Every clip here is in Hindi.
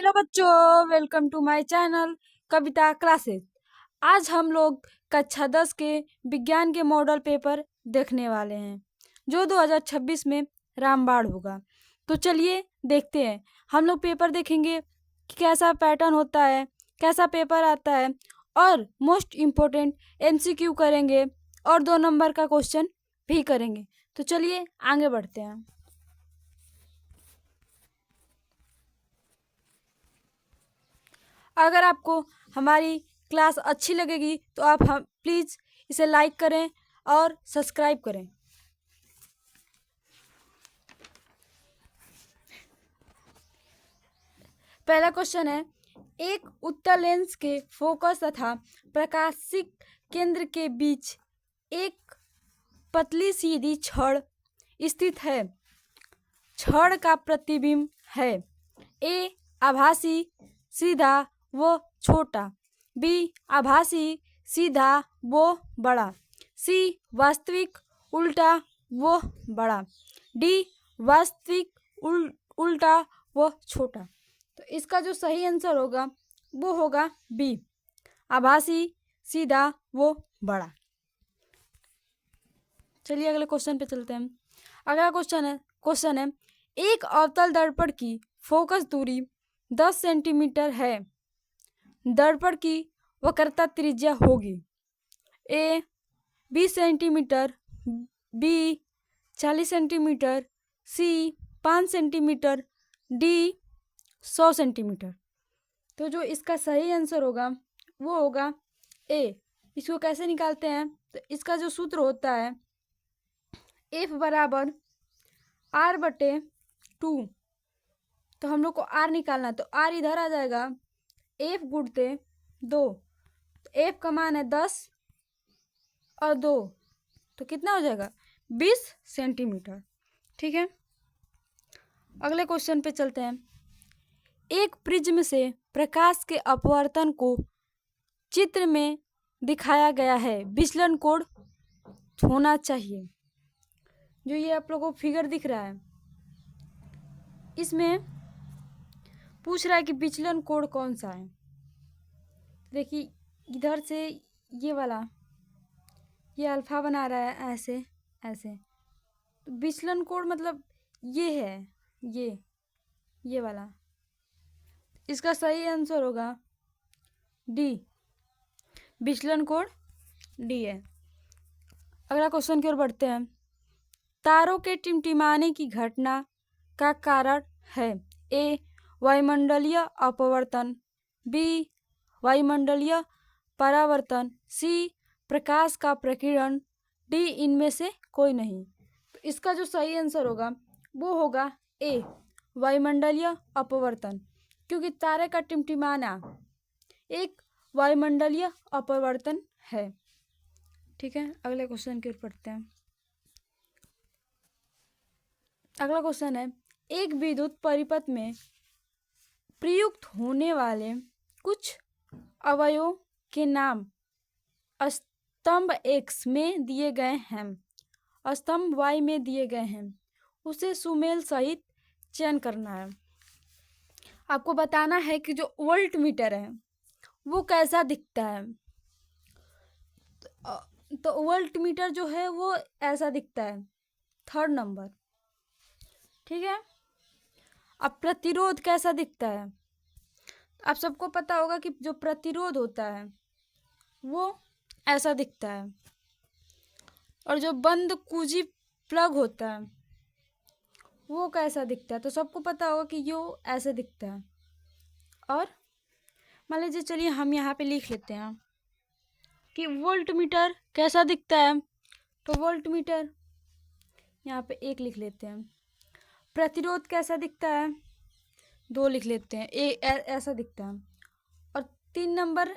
हेलो बच्चों, welcome to my channel Kavita classes. आज हम लोग कक्षा 10 के विज्ञान के मॉडल पेपर देखने वाले हैं जो 2026 में रामबाण होगा। तो चलिए देखते हैं। हम लोग पेपर देखेंगे कि कैसा पैटर्न होता है, कैसा पेपर आता है, और मोस्ट इम्पोर्टेंट MCQ करेंगे और 2 नंबर का क्वेश्चन भी करेंगे। तो चलिए आगे बढ़ते हैं। अगर आपको हमारी क्लास अच्छी लगेगी तो आप हम प्लीज़ इसे लाइक करें और सब्सक्राइब करें। पहला क्वेश्चन है, एक उत्तल लेंस के फोकस तथा प्रकाशिक केंद्र के बीच एक पतली सीधी छड़ स्थित है। छड़ का प्रतिबिंब है ए आभासी सीधा व छोटा, बी आभासी सीधा व बड़ा, सी वास्तविक उल्टा व बड़ा, डी वास्तविक उल्टा व छोटा। तो इसका जो सही आंसर होगा वो होगा बी, आभासी सीधा व बड़ा। चलिए अगले क्वेश्चन पे चलते हैं। अगला क्वेश्चन है एक अवतल दर्पण की फोकस दूरी 10 सेंटीमीटर है। दर्पण की वक्रता त्रिज्या होगी ए 20 सेंटीमीटर, बी 40 सेंटीमीटर, सी 5 सेंटीमीटर, डी 100 सेंटीमीटर। तो जो इसका सही आंसर होगा वो होगा ए। इसको कैसे निकालते हैं? तो इसका जो सूत्र होता है F बराबर R/2। तो हम लोग को R निकालना है, तो R इधर आ जाएगा, F गुणते 2, तो F का मान है 10 और 2, तो कितना हो जाएगा 20 सेंटीमीटर। ठीक है, अगले क्वेश्चन पे चलते हैं। एक प्रिज्म से प्रकाश के अपवर्तन को चित्र में दिखाया गया है, विचलन कोण होना चाहिए। जो ये आप लोगों को फिगर दिख रहा है, इसमें पूछ रहा है कि विचलन कोण कौन सा है। देखिए इधर से ये वाला, ये अल्फा बना रहा है ऐसे ऐसे, तो विचलन कोण मतलब ये है, ये वाला। इसका सही आंसर होगा डी, विचलन कोण डी है। अगला क्वेश्चन की ओर बढ़ते हैं। तारों के टिमटिमाने की घटना का कारण है ए वायुमंडलीय अपवर्तन, बी वायुमंडलीय परावर्तन, सी प्रकाश का प्रकीर्णन, डी इनमें से कोई नहीं। तो इसका जो सही आंसर होगा वो होगा ए वायुमंडलीय अपवर्तन, क्योंकि तारे का टिमटिमाना एक वायुमंडलीय अपवर्तन है। ठीक है, अगले क्वेश्चन की ओर पढ़ते हैं। अगला क्वेश्चन है, एक विद्युत परिपथ में प्रयुक्त होने वाले कुछ अवयवों के नाम स्तंभ X में दिए गए हैं, स्तंभ Y में दिए गए हैं, उसे सुमेल सहित चयन करना है। आपको बताना है कि जो वोल्ट मीटर है वो कैसा दिखता है। तो वोल्ट मीटर जो है वो ऐसा दिखता है, 3rd नंबर। ठीक है, अब प्रतिरोध कैसा दिखता है? आप सबको पता होगा कि जो प्रतिरोध होता है वो ऐसा दिखता है, और जो बंद कुंजी प्लग होता है वो कैसा दिखता है? तो सबको पता होगा कि यो ऐसे दिखता है। और मान लीजिए, चलिए हम यहाँ पे लिख लेते हैं कि वोल्ट मीटर कैसा दिखता है। तो वोल्ट मीटर यहाँ पे 1 लिख लेते हैं। प्रतिरोध कैसा दिखता है? 2 लिख लेते हैं, ऐसा दिखता है। और 3 नंबर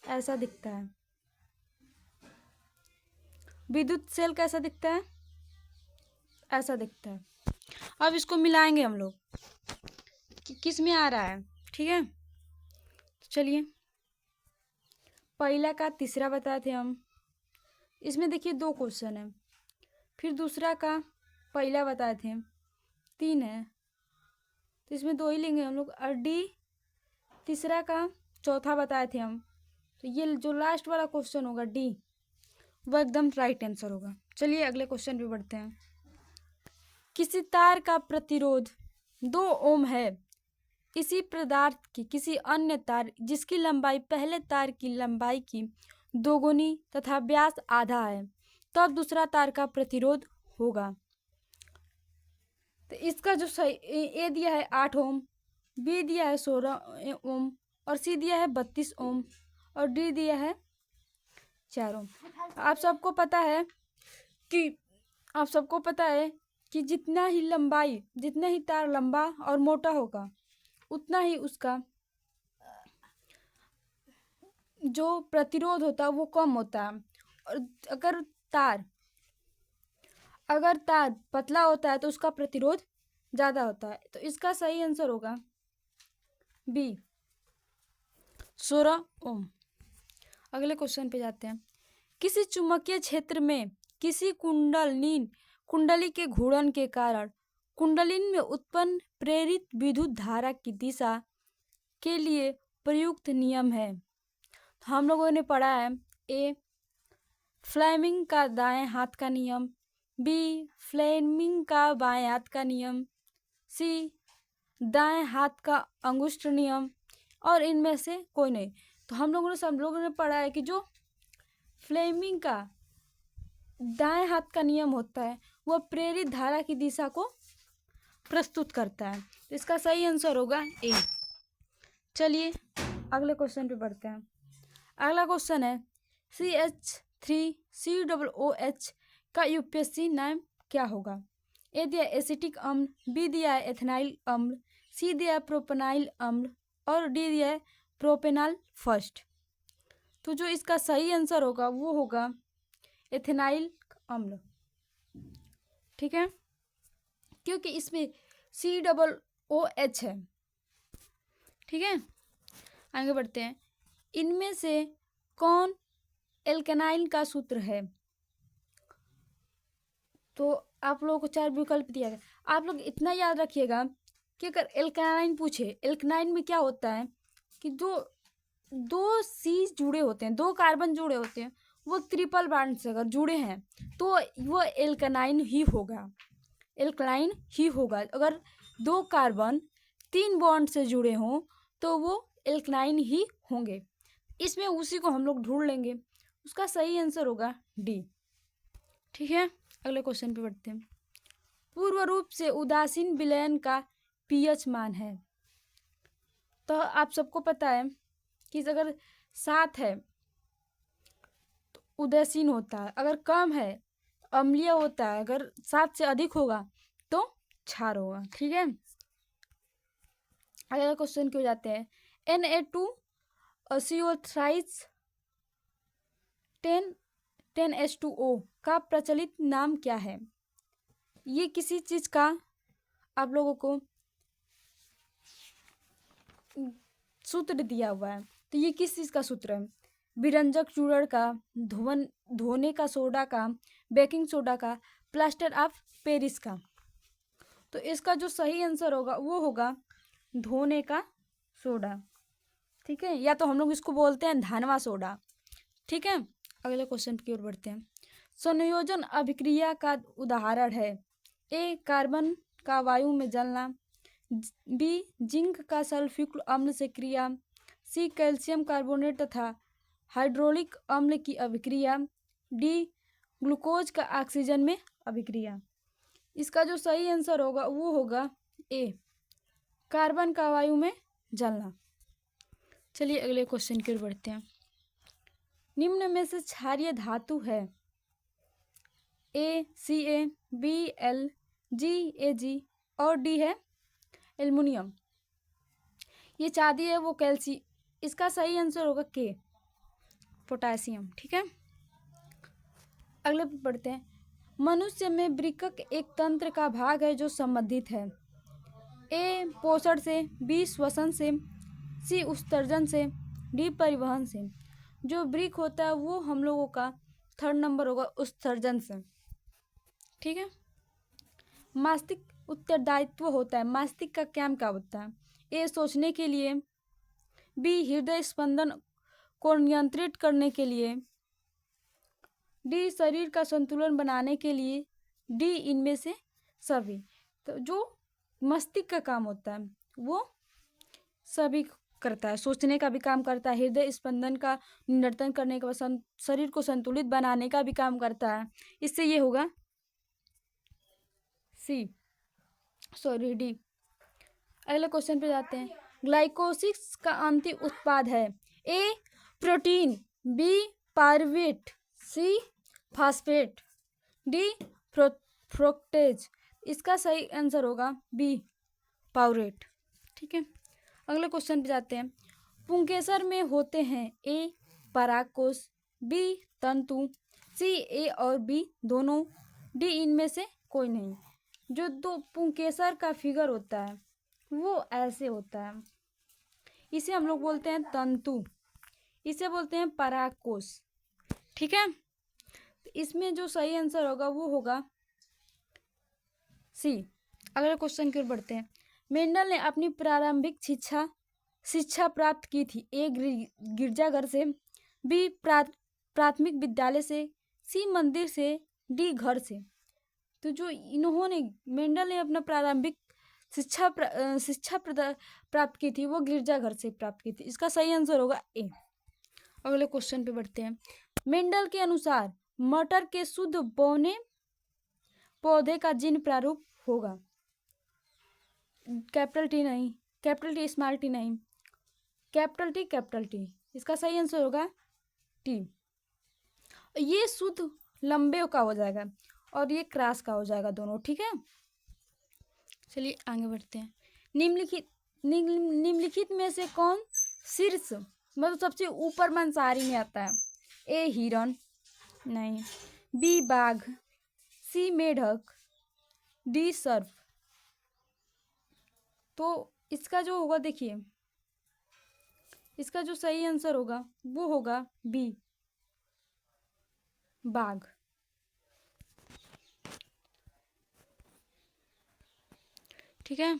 ऐसा दिखता है। विद्युत सेल कैसा दिखता है? ऐसा दिखता है। अब इसको मिलाएंगे हम लोग कि किस में आ रहा है। ठीक है, चलिए पहला का तीसरा बताए थे हम। इसमें देखिए 2 क्वेश्चन है, फिर दूसरा का पहला बताए थे 3 है, तो इसमें 2 ही लेंगे हम लोग। और डी तीसरा का चौथा बताए थे हम, तो ये जो लास्ट वाला क्वेश्चन होगा डी, वो एकदम राइट आंसर होगा। चलिए अगले क्वेश्चन पे बढ़ते हैं। किसी तार का प्रतिरोध 2 ओम है, इसी पदार्थ की किसी अन्य तार जिसकी लंबाई पहले तार की लंबाई की दोगुनी तथा व्यास आधा है, तब दूसरा तार का प्रतिरोध होगा। तो इसका जो सही ए दिया है 8 ओम, बी दिया है 16 ओम, और सी दिया है 32 ओम, और डी दिया है 4 ओम। आप सबको पता है कि जितना ही तार लंबा और मोटा होगा, उतना ही उसका जो प्रतिरोध होता है वो कम होता है। और अगर तार पतला होता है तो उसका प्रतिरोध ज़्यादा होता है। तो इसका सही आंसर होगा बी, 16 ओम। अगले क्वेश्चन पे जाते हैं। किसी चुंबकीय क्षेत्र में किसी कुंडली के घूर्णन के कारण कुंडलिनी में उत्पन्न प्रेरित विद्युत धारा की दिशा के लिए प्रयुक्त नियम है। हम लोगों ने पढ़ा है ए, फ्लेमिंग का दाएं हाथ का नियम, बी, फ्लेमिंग का बाएं हाथ का नियम, सी, दाएं हाथ का अंगुष्ठ नियम, और इनमें से कोई नहीं। तो हम लोगों ने पढ़ा है कि जो फ्लेमिंग का दाएं हाथ का नियम होता है वह प्रेरित धारा की दिशा को प्रस्तुत करता है। तो इसका सही आंसर होगा ए। चलिए अगले क्वेश्चन पे बढ़ते हैं। अगला क्वेश्चन है CH3COOH का यूपीएससी नाम क्या होगा। ए दिया एसिटिक अम्ल, बी दिया है एथेनाइल अम्ल, सी दिया है प्रोपेनाइल अम्ल, और डी दिया है प्रोपेनॉल फर्स्ट। तो जो इसका सही आंसर होगा वो होगा एथेनाइल अम्ल। ठीक है, क्योंकि इसमें COOH है। ठीक है, आगे बढ़ते हैं। इनमें से कौन एल्केनाइन का सूत्र है। तो आप लोगों को 4 विकल्प दिया गया। आप लोग इतना याद रखिएगा कि अगर एल्केनाइन पूछे, एल्केनाइन में क्या होता है कि दो सी जुड़े होते हैं, 2 कार्बन जुड़े होते हैं, वो ट्रिपल बॉन्ड से अगर जुड़े हैं तो वो एल्केनाइन ही होगा। अगर 2 कार्बन 3 बॉन्ड से जुड़े हों तो वो एल्केनाइन ही होंगे। इसमें उसी को हम लोग ढूंढ लेंगे। उसका सही आंसर होगा डी। ठीक है, अगले क्वेश्चन पे बढ़ते हैं। पूर्व रूप से उदासीन विलयन का पीएच मान है। तो आप सबको पता है कि अगर 7 है तो उदासीन होता है, अगर कम है अम्लीय होता है, अगर 7 से अधिक होगा तो क्षार होगा। ठीक है, अगले क्वेश्चन क्यों जाते हैं। Na2CO थ्राइस 10H2O का प्रचलित नाम क्या है। ये किसी चीज का आप लोगों को सूत्र दिया हुआ है। तो ये किस चीज का सूत्र है। विरंजक चूर्ण का, धोने का सोडा का, बेकिंग सोडा का, प्लास्टर ऑफ पेरिस का। तो इसका जो सही आंसर होगा वो होगा धोने का सोडा। ठीक है, या तो हम लोग इसको बोलते हैं धानवा सोडा। ठीक है, अगले क्वेश्चन की ओर बढ़ते हैं। संयोजन अभिक्रिया का उदाहरण है। ए, कार्बन का वायु में जलना, बी, जिंक का सल्फ्यूरिक अम्ल से क्रिया, सी, कैल्शियम कार्बोनेट तथा हाइड्रोलिक अम्ल की अभिक्रिया, डी, ग्लूकोज का ऑक्सीजन में अभिक्रिया। इसका जो सही आंसर होगा वो होगा ए, कार्बन का वायु में जलना। चलिए अगले क्वेश्चन की ओर बढ़ते हैं। निम्न में से क्षारीय धातु है। ए, Ca, बी, L, जी, Ag, और डी है एल्युमिनियम। ये चांदी है, वो कैल्शियम। इसका सही आंसर होगा के, पोटासियम। ठीक है, अगले पे पढ़ते हैं। मनुष्य में वृक्क एक तंत्र का भाग है जो संबंधित है। ए, पोषण से, बी, श्वसन से, सी, उत्सर्जन से, डी, परिवहन से। जो वृक्क होता है वो हम लोगों का 3rd नंबर होगा उत्सर्जन से। ठीक है, मस्तिष्क उत्तरदायित्व होता है। मस्तिष्क का काम क्या होता है। ए, सोचने के लिए, बी हृदय स्पंदन को नियंत्रित करने के लिए, डी शरीर का संतुलन बनाने के लिए, डी इनमें से सभी। तो जो मस्तिष्क का काम होता है वो सभी करता है, सोचने का भी काम करता है, हृदय स्पंदन का नियंत्रण करने का, शरीर को संतुलित बनाने का भी काम करता है। इससे ये होगा डी। अगले क्वेश्चन पे जाते हैं। ग्लाइकोसिस का अंतिम उत्पाद है ए प्रोटीन, बी पायरुवेट, सी फास्फेट, डी फ्रुक्टेज। इसका सही आंसर होगा बी पायरुवेट। ठीक है, अगले क्वेश्चन पे जाते हैं। पुंकेसर में होते हैं ए परागकोश, बी तंतु, सी ए और बी दोनों, डी इनमें से कोई नहीं। जो दो पुंकेसर का फिगर होता है वो ऐसे होता है, इसे हम लोग बोलते हैं तंतु, इसे बोलते हैं परागकोश। ठीक है, तो इसमें जो सही आंसर होगा वो होगा सी। अगले क्वेश्चन की ओर बढ़ते हैं। मेंडल ने अपनी प्रारंभिक शिक्षा प्राप्त की थी ए गिरजाघर से, बी प्राथमिक विद्यालय से, सी मंदिर से, डी घर से। तो जो इन्होंने मेंडल ने अपना प्रारंभिक शिक्षा प्राप्त की थी वो गिरजाघर से प्राप्त की थी। इसका सही आंसर होगा ए। अगले क्वेश्चन पे बढ़ते हैं। मेंडल के अनुसार मटर के शुद्ध बौने पौधे का जीन प्रारूप होगा, कैपिटल टी नहीं, कैपिटल टी स्मॉल टी नहीं, कैपिटल टी। इसका सही आंसर होगा टी। ये शुद्ध लंबे का हो जाएगा और ये क्रॉस का हो जाएगा दोनों। ठीक है, चलिए आगे बढ़ते हैं। निम्नलिखित में से कौन शीर्ष मतलब सबसे ऊपर मांसाहारी में आता है? ए हिरन नहीं, बी बाघ, सी मेढक, डी सर्प। तो इसका जो होगा देखिए, इसका जो सही आंसर होगा वो होगा बी बाघ। ठीक है,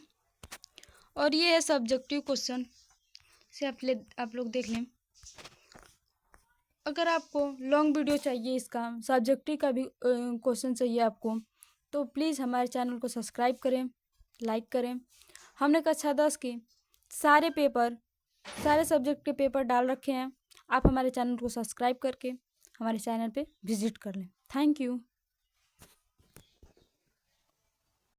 और ये है सब्जेक्टिव क्वेश्चन से आप लोग देख लें। अगर आपको लॉन्ग वीडियो चाहिए, इसका सब्जेक्टिव का भी क्वेश्चन चाहिए आपको, तो प्लीज़ हमारे चैनल को सब्सक्राइब करें, लाइक करें। हमने कक्षा 10 के सारे सब्जेक्ट के पेपर डाल रखे हैं। आप हमारे चैनल को सब्सक्राइब करके हमारे चैनल पे विजिट कर लें। Thank you.